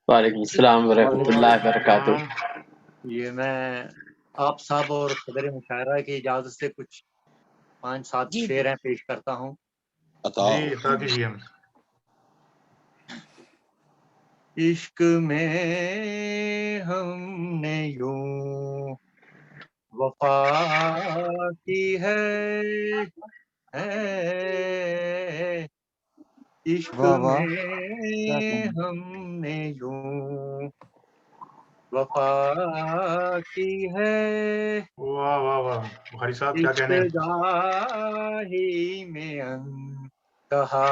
وعلیکم السلام ورحمۃ اللہ وبرکاتہ۔ یہ میں آپ صاحب اور صدر مشاعرہ کی اجازت سے کچھ 5-7 شعر ہیں پیش کرتا ہوں۔ عطا کیجیے۔ عشق میں ہم نے یوں وفا کی ہے، عشق میں ہم نے یوں وفا کی ہے، واہ واہ واہ، بخاری صاحب کیا کہنے ہیں؟ ابتدا ہی میں انتہا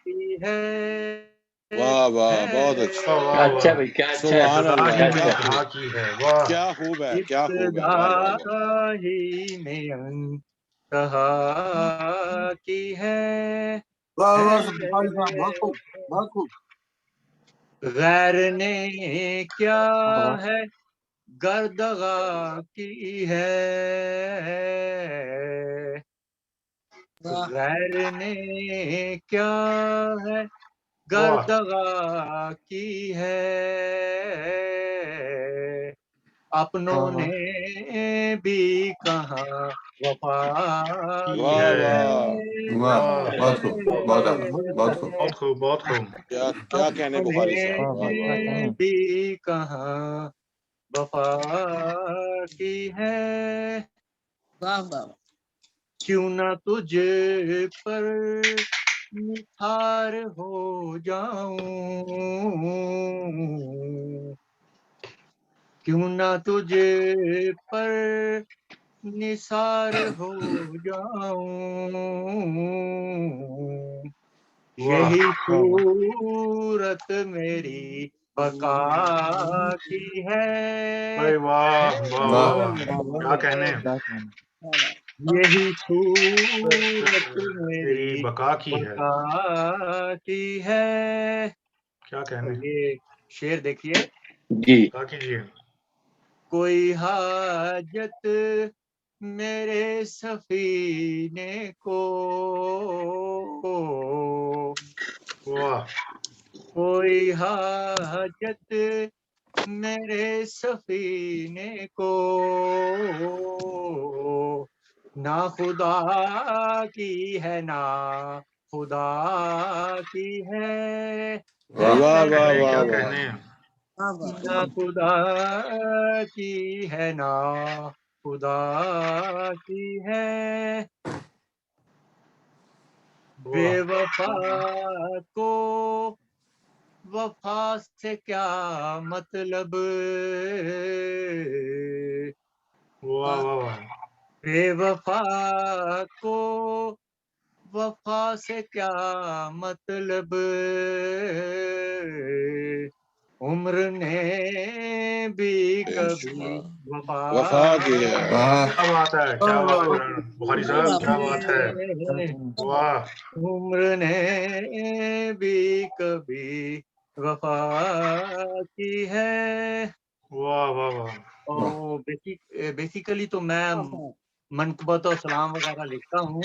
کی ہے۔ واہ واہ، بہت اچھا، اچھا بھائی، کیا اچھا ہے، ابتدا ہی میں کیا انتہا کی ہے، واہ کیا خوب ہے، کیا خوب ہے، ابتدا واہ واہ واہ۔ ہی میں انتہا کی ہے، واہ واہ بخاری صاحب، بہت خوب بہت خوب۔ غیر نے کیا ہے گردغا کی ہے، غیر نے کیا ہے گردغا کی ہے، اپنوں نے بھی کہاں وفا کی واہ ہے، واہ، واہ بہت خوب، بہت اعلیٰ، بہت خوب۔ بہت خوب بہت خوب۔ کیا کہنے بخاری صاحب، واہ واہ اپنے واہ۔ بھی کہاں وفا کی ہے، کیوں نہ تجھ پر نثار ہو جاؤں، کیوں نہ تجھ پر نثار ہو جاؤں، یہی صورت میری بقا کی ہے، واہ واہ واہ واہ، کیا کہنے ہیں؟ یہی صورت میری میری بقا کی ہے، بقا کی ہے۔ کیا کہنے ہیں؟ یہ شعر دیکھیے۔ جی، عطا کیجیے۔ کوئی حاجت میرے سفینے کو، واہ کوئی حاجت میرے سفینے کو، نہ خدا کی ہے نہ خدا کی ہے، واہ واہ واہ کیا واہ کہنے ہیں؟ نہ خدا کی ہے نہ خدا کی ہے، بے وفا کو وفا سے کیا مطلب، واہ واہ واہ، بے وفا کو وفا سے کیا مطلب، عمر نے بھی کبھی وفا کی ہے۔ کیا بات ہے، کیا بات ہے بخاری صاحب، کیا بات ہے، واہ عمر نے بھی کبھی وفا کی ہے۔ واہ واہ واہ، اور بیسیکلی تو میں منقبت اور سلام وغیرہ لکھتا ہوں،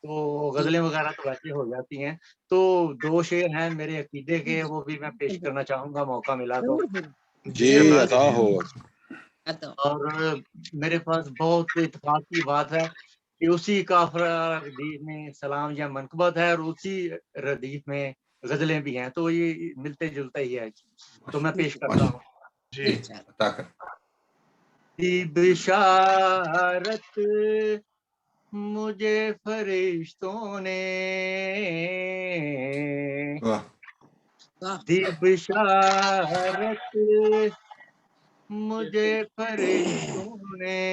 تو غزلیں وغیرہ تو ویسے ہو جاتی ہیں، تو 2 شعر ہیں میرے عقیدے کے، وہ بھی میں پیش کرنا چاہوں گا موقع ملا تو۔ جی عطا ہو۔ اور میرے پاس بہت اتفاق کی بات ہے کہ اسی کافرہ ردیف میں سلام یا منقبت ہے، اور اسی ردیف میں غزلیں بھی ہیں، تو یہ ملتے جلتا ہی ہے، تو میں پیش کرتا ہوں۔ جی عطا کر۔ بشارت مجھے فرشتوں نے، دی بشارت مجھے فرشتوں نے،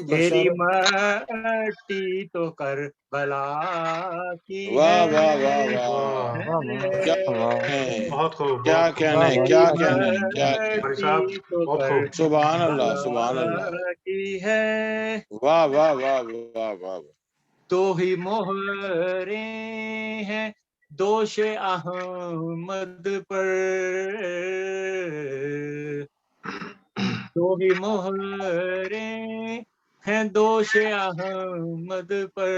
تیری مٹی تو کربلا کی ہے، واہ واہ واہ واہ، کیا کہنے، بہت خوب کیا بہت خوب، کہنے، تیری کیا کہنے، کیا بخاری صاحب مٹی تو بہت خوب، سبحان اللہ، سبحان اللہ، کربلا کی ہے، واہ واہ واہ واہ واہ۔ تو ہی مہریں ہیں دوش احمد پر، تو ہی مہریں ہیں دوش احمد پر،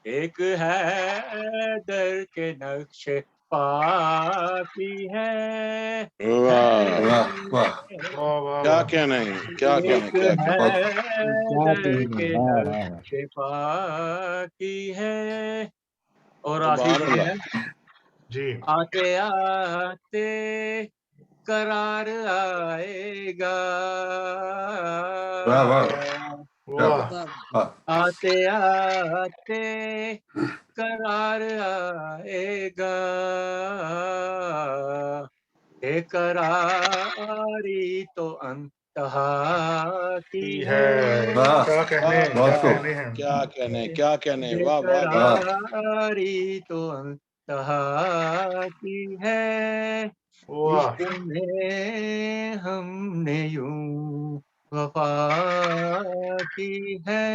ایک حیدر کے نقش پا کی ہے واہ واہ واہ واہ واہ کیا واہ کہنا ہے کیا کہنا ایک ہے کیا کہنا بہت حیدر کے نقش پا کی ہے اور آخری سبحان شعر اللہ ہے جی آتے آتے قرار آئے گا واہ واہ کیا واہ بات واہ آتے آتے قرار آئے گا اے قراری تو انتہا کی ہے واہ کیا کہنے واہ بہت کیا خوب کہنے ہیں کیا کہنے کیا کہنے بے واہ واہ واہ واہ قراری تو انتہا کی ہے واہ عشق میں ہم نے یوں وفا کی ہے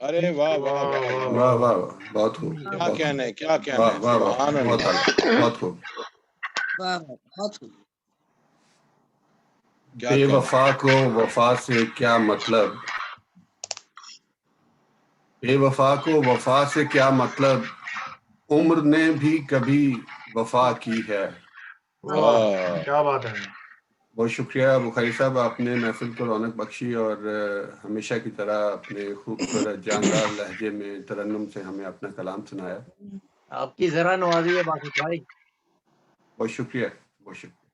ارے واہ واہ واہ واہ واہ واہ واہ واہ واہ بہت خوب کیا بہت کہنے خوب کیا کہنے واہ واہ واہ سبحان بہت اللہ اعلیٰ بہت خوب کیا بے کہنے وفا کو وفا سے کیا مطلب بے وفا کو وفا سے کیا مطلب عمر نے بھی کبھی وفا کی ہے واہ واہ کیا بات ہے بہت شکریہ بخاری صاحب آپ نے محفل کو رونق بخشی اور ہمیشہ کی طرح اپنے خوبصورت جاندار لہجے میں ترنم سے ہمیں اپنا کلام سنایا آپ کی ذرا نوازی ہے باقی بھائی بہت شکریہ بہت شکریہ